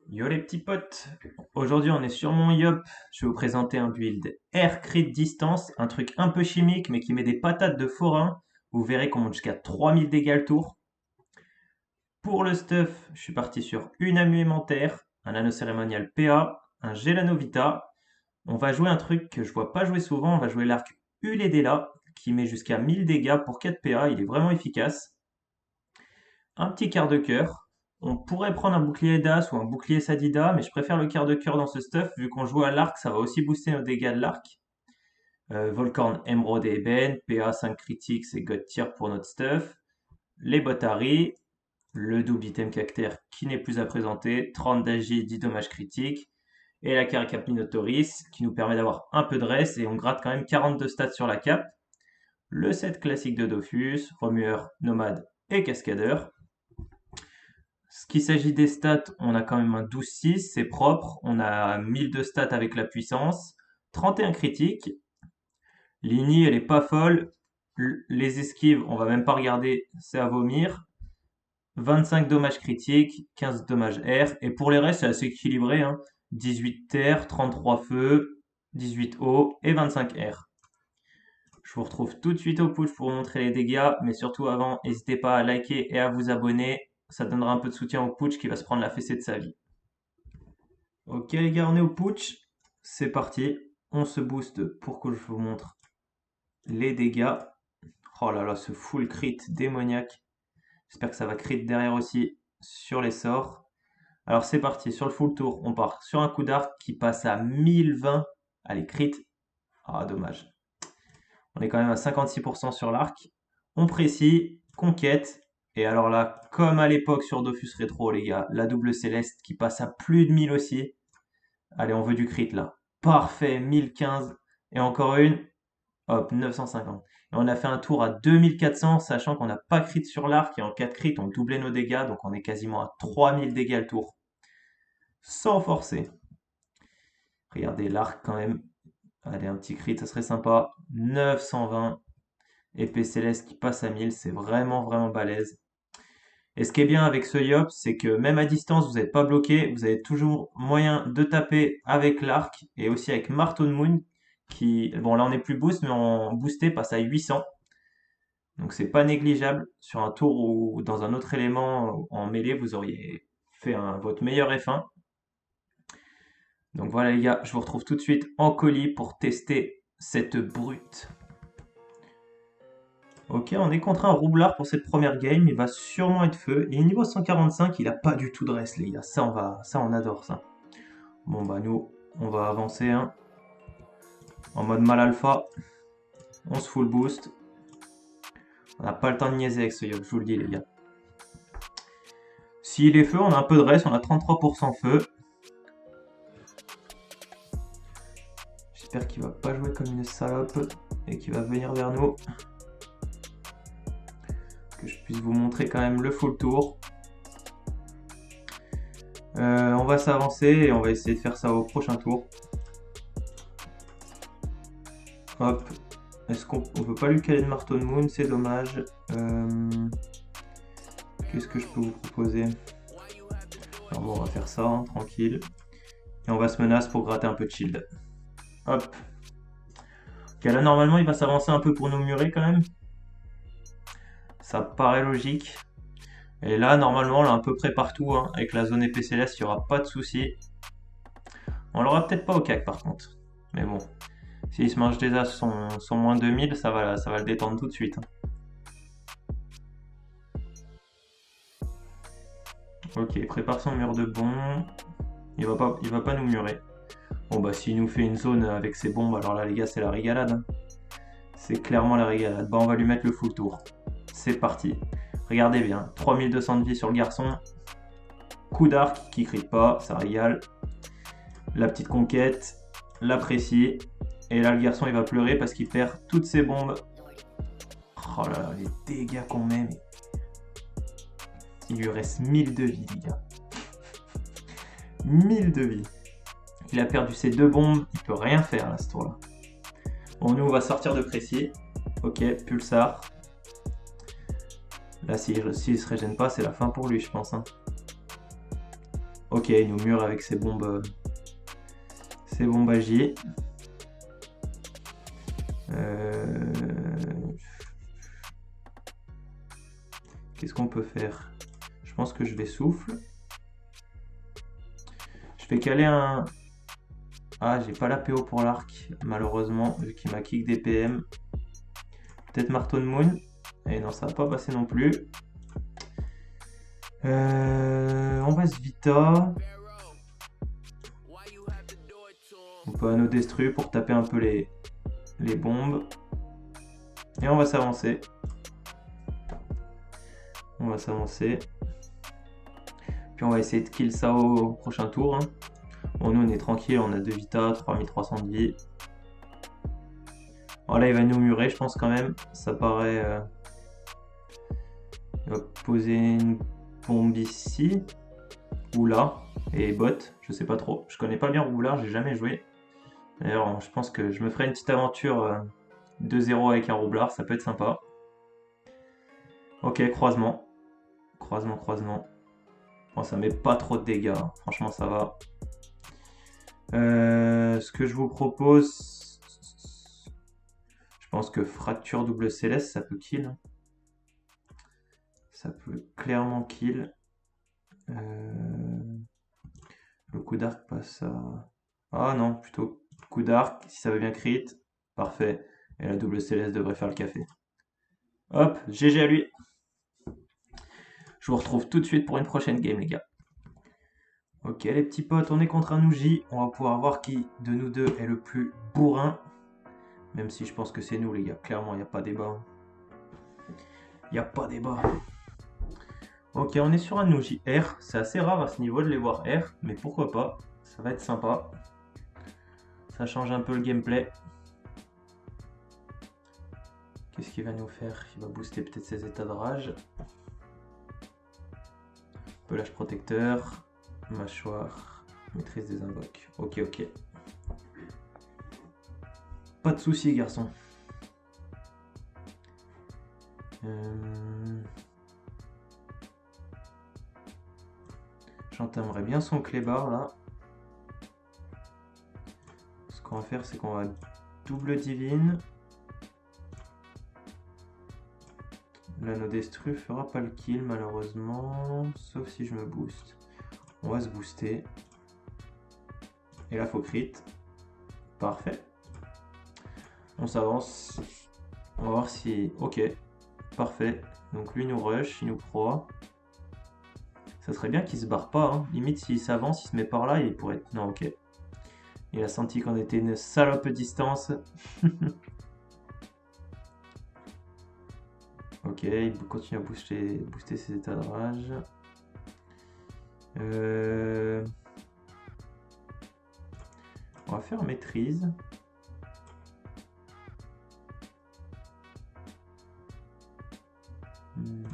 Yo les petits potes, aujourd'hui on est sur mon Yop, je vais vous présenter un build Air Crit Distance, un truc un peu chimique mais qui met des patates de forain, vous verrez qu'on monte jusqu'à 3000 dégâts le tour. Pour le stuff, je suis parti sur une ammu aimentaire, un anneau cérémonial PA, un Gelano Vita. On va jouer un truc que je vois pas jouer souvent, on va jouer l'arc Uledela qui met jusqu'à 1000 dégâts pour 4 PA, il est vraiment efficace. Un petit quart de cœur. On pourrait prendre un bouclier Das ou un bouclier Sadida, mais je préfère le quart de cœur dans ce stuff, vu qu'on joue à l'arc, ça va aussi booster nos dégâts de l'arc. Volcorn, Emerald et Eben, PA 5 critiques et God Tier pour notre stuff. Les Botari, le double item cactère qui n'est plus à présenter, 30 d'agi, 10 dommages critiques, et la Caracap Minotaurus qui nous permet d'avoir un peu de reste et on gratte quand même 42 stats sur la cape. Le set classique de Dofus, Remueur, Nomade et Cascadeur. Ce qui s'agit des stats, on a quand même un 12-6, c'est propre, on a 1000 de stats avec la puissance, 31 critiques. L'ini, elle est pas folle, les esquives, on va même pas regarder, c'est à vomir. 25 dommages critiques, 15 dommages air, et pour les restes, c'est assez équilibré, hein. 18 terre, 33 feu, 18 eau et 25 air. Je vous retrouve tout de suite au push pour vous montrer les dégâts, mais surtout avant, n'hésitez pas à liker et à vous abonner. Ça donnera un peu de soutien au putsch qui va se prendre la fessée de sa vie. Ok les gars, on est au putsch. C'est parti. On se booste pour que je vous montre les dégâts. Oh là là, ce full crit démoniaque. J'espère que ça va crit derrière aussi sur les sorts. Alors c'est parti, sur le full tour, on part sur un coup d'arc qui passe à 1020. Allez, crit. Ah, dommage. On est quand même à 56% sur l'arc. On précise, conquête. Et alors là, comme à l'époque sur Dofus Rétro, les gars, la double céleste qui passe à plus de 1000 aussi. Allez, on veut du crit là. Parfait, 1015. Et encore une. Hop, 950. Et on a fait un tour à 2400, sachant qu'on n'a pas crit sur l'arc. Et en 4 crit, on doublait nos dégâts. Donc on est quasiment à 3000 dégâts le tour. Sans forcer. Regardez l'arc quand même. Allez, un petit crit, ça serait sympa. 920. Épée céleste qui passe à 1000, c'est vraiment balèze. Et ce qui est bien avec ce Yop, c'est que même à distance, vous n'êtes pas bloqué, vous avez toujours moyen de taper avec l'arc et aussi avec Marteau de Moon qui, bon là on est plus boost, mais en boosté passe à 800. Donc c'est pas négligeable sur un tour ou dans un autre élément en mêlée, vous auriez fait votre meilleur F1. Donc voilà les gars, je vous retrouve tout de suite en colis pour tester cette brute. Ok, on est contre un roublard pour cette première game, il va sûrement être feu. Il est niveau 145, il a pas du tout de reste les gars, ça on adore ça. Bon bah nous, on va avancer hein. En mode mal alpha, on se full boost. On n'a pas le temps de niaiser avec ce Yop, je vous le dis les gars. S'il est feu, on a un peu de reste, on a 33% feu. J'espère qu'il va pas jouer comme une salope et qu'il va venir vers nous. Que je puisse vous montrer quand même le full tour. On va s'avancer et on va essayer de faire ça au prochain tour. Hop. Est-ce qu'on peut pas lui caler de Marteau de Moon? C'est dommage. Qu'est-ce que je peux vous proposer? Alors bon, on va faire ça, hein, tranquille. Et on va se menacer pour gratter un peu de shield. Hop. Ok, là normalement il va s'avancer un peu pour nous murer quand même. Ça paraît logique. Et là, normalement, là, à peu près partout, hein, avec la zone épée céleste, il n'y aura pas de souci. On l'aura peut-être pas au cac, par contre. Mais bon, s'il se mange déjà son moins 2000, ça va le détendre tout de suite. Ok, prépare son mur de bombes. Il va pas nous murer. Bon, bah, s'il nous fait une zone avec ses bombes, alors là, les gars, c'est la régalade. Hein. C'est clairement la régalade. Bah, on va lui mettre le full tour. C'est parti. Regardez bien, 3200 de vie sur le garçon. Coup d'arc qui crie pas, ça régale. La petite conquête, la précis. Et là, le garçon, il va pleurer parce qu'il perd toutes ses bombes. Oh là là, les dégâts qu'on met. Mais... il lui reste 1000 de vie, les gars. 1000 de vie. Il a perdu ses 2 bombes, il peut rien faire à ce tour-là. Bon, nous, on va sortir de précis. Ok, Pulsar. Là, s'il se régène pas, c'est la fin pour lui, je pense. Hein. Ok, il nous mure avec ses bombes AJ. Qu'est-ce qu'on peut faire? Je pense que je vais souffle. Je vais caler un... Ah, j'ai pas la PO pour l'arc, malheureusement, vu qu'il m'a kick des PM. Peut-être Marton Moon. Et non, ça va pas passer non plus. On va se Vita. On peut anneau destru pour taper un peu les bombes. Et on va s'avancer. On va s'avancer. Puis on va essayer de kill ça au prochain tour. Hein. Bon, nous on est tranquille, on a 2 Vita, 3300 de vie. Alors là il va nous murer, je pense quand même. Ça paraît... Il va poser une bombe ici. Ou là. Et bot, je sais pas trop. Je connais pas bien Roulard, j'ai jamais joué. D'ailleurs, je pense que je me ferai une petite aventure 2-0 avec un roublard, ça peut être sympa. Ok, croisement. Croisement. Bon, ça met pas trop de dégâts, hein. Franchement ça va. Ce que je vous propose... Je pense que fracture double céleste, ça peut kill. Ça peut clairement kill. Le coup d'arc passe à... Ah non, plutôt coup d'arc, si ça veut bien crit. Parfait. Et la double céleste devrait faire le café. Hop, GG à lui. Je vous retrouve tout de suite pour une prochaine game, les gars. Ok, les petits potes, on est contre un Ouji. On va pouvoir voir qui de nous deux est le plus bourrin. Même si je pense que c'est nous, les gars. Clairement, il n'y a pas débat. Il n'y a pas débat. Ok, on est sur un Ouji R. C'est assez rare à ce niveau de les voir R. Mais pourquoi pas. Ça va être sympa. Ça change un peu le gameplay. Qu'est-ce qu'il va nous faire? Il va booster peut-être ses états de rage. Pelage protecteur. Mâchoire. Maîtrise des invoques. Ok. Pas de soucis, garçon. J'entamerais bien son clébard là. Ce qu'on va faire, c'est qu'on va double divine. L'anneau destru fera pas le kill malheureusement, sauf si je me booste. On va se booster. Et là, faut crit. Parfait. On s'avance. On va voir si... Ok. Parfait. Donc lui nous rush, il nous proie. Ça serait bien qu'il se barre pas. Hein. Limite, s'il s'avance, il se met par là, il pourrait... Non, ok. Il a senti qu'on était une salope distance. Ok, il continue à booster ses états de rage. On va faire maîtrise.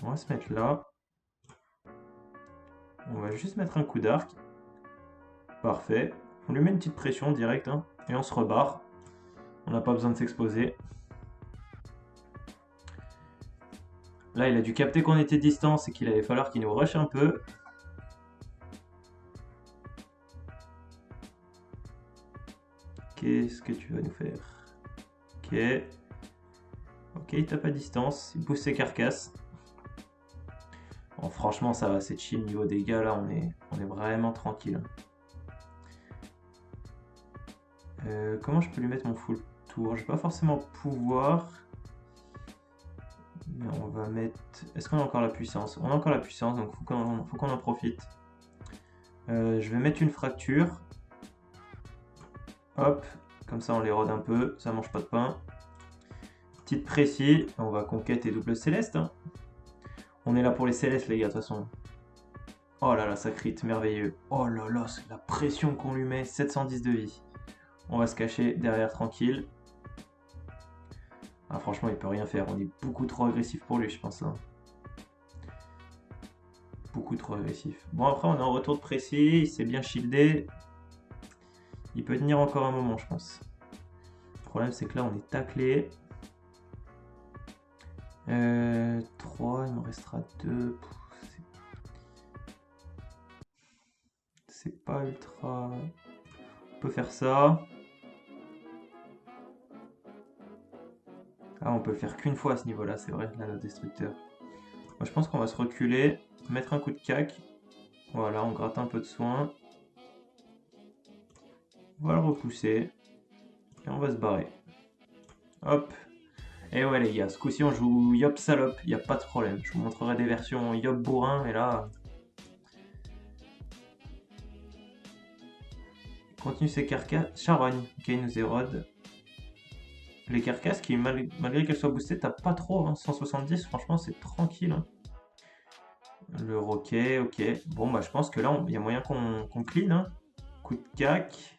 On va se mettre là. On va juste mettre un coup d'arc. Parfait. On lui met une petite pression direct. Hein, et on se rebarre. On n'a pas besoin de s'exposer. Là, il a dû capter qu'on était distance et qu'il allait falloir qu'il nous rush un peu. Qu'est-ce que tu vas nous faire? Ok. Ok, il tape à distance. Il pousse ses carcasses. Bon, franchement, ça va, c'est chill. Niveau dégâts, là, on est vraiment tranquille. Comment je peux lui mettre mon full tour? Je vais pas forcément pouvoir. Mais on va mettre... Est-ce qu'on a encore la puissance? On a encore la puissance, donc faut qu'on en profite. Je vais mettre une fracture. Hop, comme ça on l'érode un peu, ça mange pas de pain. Petite précis, on va conquête et double céleste. Hein. On est là pour les célestes les gars, de toute façon. Oh là là, ça crit, merveilleux. Oh là là, c'est la pression qu'on lui met, 710 de vie. On va se cacher derrière tranquille. Ah, franchement, il peut rien faire. On est beaucoup trop agressif pour lui, je pense. Hein. Beaucoup trop agressif. Bon, après, on est en retour de précis. Il s'est bien shieldé. Il peut tenir encore un moment, je pense. problème, c'est que là, on est taclé. 3, il me restera 2. C'est pas ultra... On peut faire ça. Ah, on peut le faire qu'une fois à ce niveau-là, c'est vrai, l'anneau destructeur. Moi, je pense qu'on va se reculer, mettre un coup de cac. Voilà, on gratte un peu de soin. On va le repousser. Et on va se barrer. Hop. Et ouais les gars, ce coup-ci on joue Yop Salope, il n'y a pas de problème. Je vous montrerai des versions Yop Bourrin, mais là... Il continue ses carcasses. Charogne, ok, il nous érode. Les carcasses qui, malgré qu'elles soient boostées, t'as pas trop, hein. 170, franchement c'est tranquille. Hein. Le roquet, ok. Bon bah je pense que là, il y a moyen qu'on clean. Hein. Coup de cac.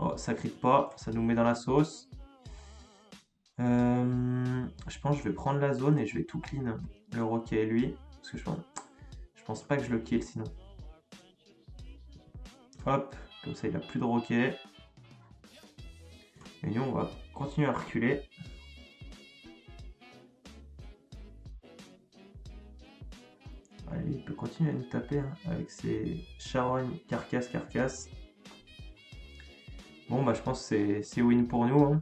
Oh, ça crie pas, ça nous met dans la sauce. Je pense que je vais prendre la zone et je vais tout clean. Le roquet et lui. Parce que je pense pas que je le kill sinon. Hop, comme ça il a plus de roquet. Et nous on va continuer à reculer. Allez, il peut continuer à nous taper hein, avec ses charognes, carcasse. Bon bah je pense que c'est win pour nous. Hein.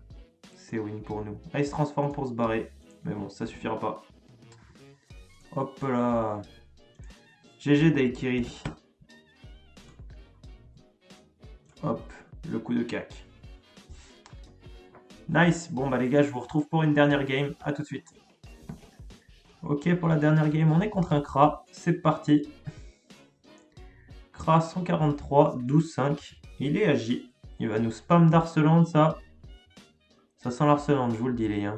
C'est win pour nous. Ah, il se transforme pour se barrer. Mais bon, ça suffira pas. Hop là. GG Daikiri. Hop, le coup de cac. Nice. Bon bah les gars, je vous retrouve pour une dernière game. A tout de suite. Ok, pour la dernière game, on est contre un Kra. C'est parti. Kra 143, 12-5. Il est agi. Il va nous spam d'Arceland, ça. Ça sent l'Arceland, je vous le dis, les gars.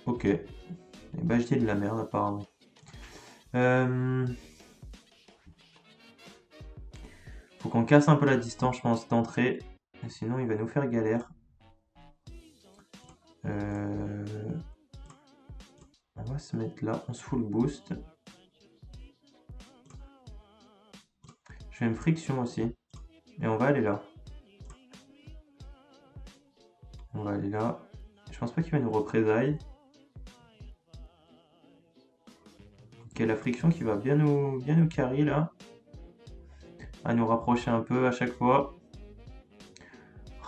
Ok. Et bah, je dis de la merde, apparemment. Faut qu'on casse un peu la distance, je pense, d'entrée. Sinon, il va nous faire galère. On va se mettre là, on se full boost. Je fais une friction aussi. Et on va aller là. On va aller là. Je pense pas qu'il va nous représailles. Ok, la friction qui va bien nous carry là. À nous rapprocher un peu à chaque fois.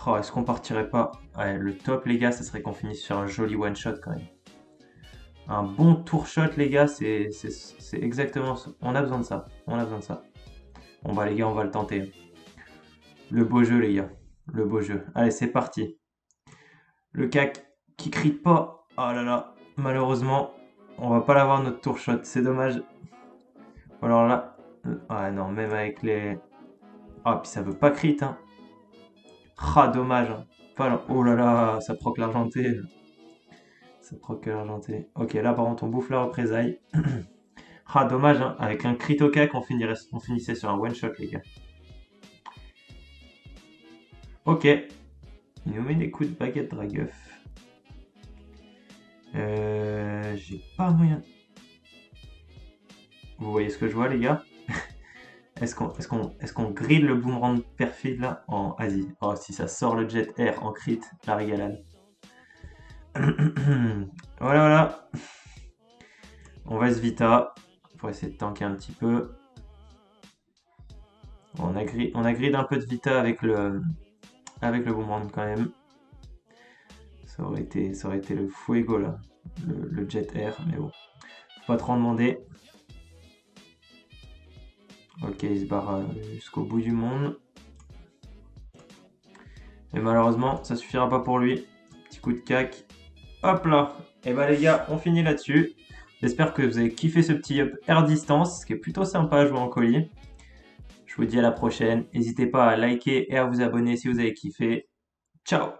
Oh, est-ce qu'on partirait pas? Ouais, le top les gars, ça serait qu'on finisse sur un joli one shot quand même. Un bon tour shot les gars, c'est exactement ça. On a besoin de ça. On a besoin de ça. Bon bah les gars, on va le tenter. Le beau jeu les gars. Le beau jeu. Allez, c'est parti. Le cac qui crie pas. Oh là là. Malheureusement, on va pas l'avoir notre tour shot. C'est dommage. Alors là. Ah non, même avec les... Ah, puis ça veut pas crit, hein. Ah, dommage. Hein. Pas... Oh là là, ça proc l'argenté. Ça proc l'argenté. Ok, là par contre, on bouffe la représailles. Ah, dommage, hein. Avec un crit au cac, on finissait sur un one shot, les gars. Ok. Il nous met des coups de baguette Dragueuf. J'ai pas moyen. Vous voyez ce que je vois, les gars? Est-ce qu'on grille le boomerang perfide là en Asie? Oh, si ça sort le jet air en crit, la régalade. Voilà. On va se vita pour essayer de tanker un petit peu. Bon, on a grid un peu de vita avec le boomerang quand même. Ça aurait été le fuego là, le jet air, mais bon, faut pas trop en demander. Ok, il se barre jusqu'au bout du monde. Mais malheureusement, ça suffira pas pour lui. Petit coup de cac. Hop là. Et bah les gars, on finit là-dessus. J'espère que vous avez kiffé ce petit up air distance, qui est plutôt sympa à jouer en colis. Je vous dis à la prochaine. N'hésitez pas à liker et à vous abonner si vous avez kiffé. Ciao!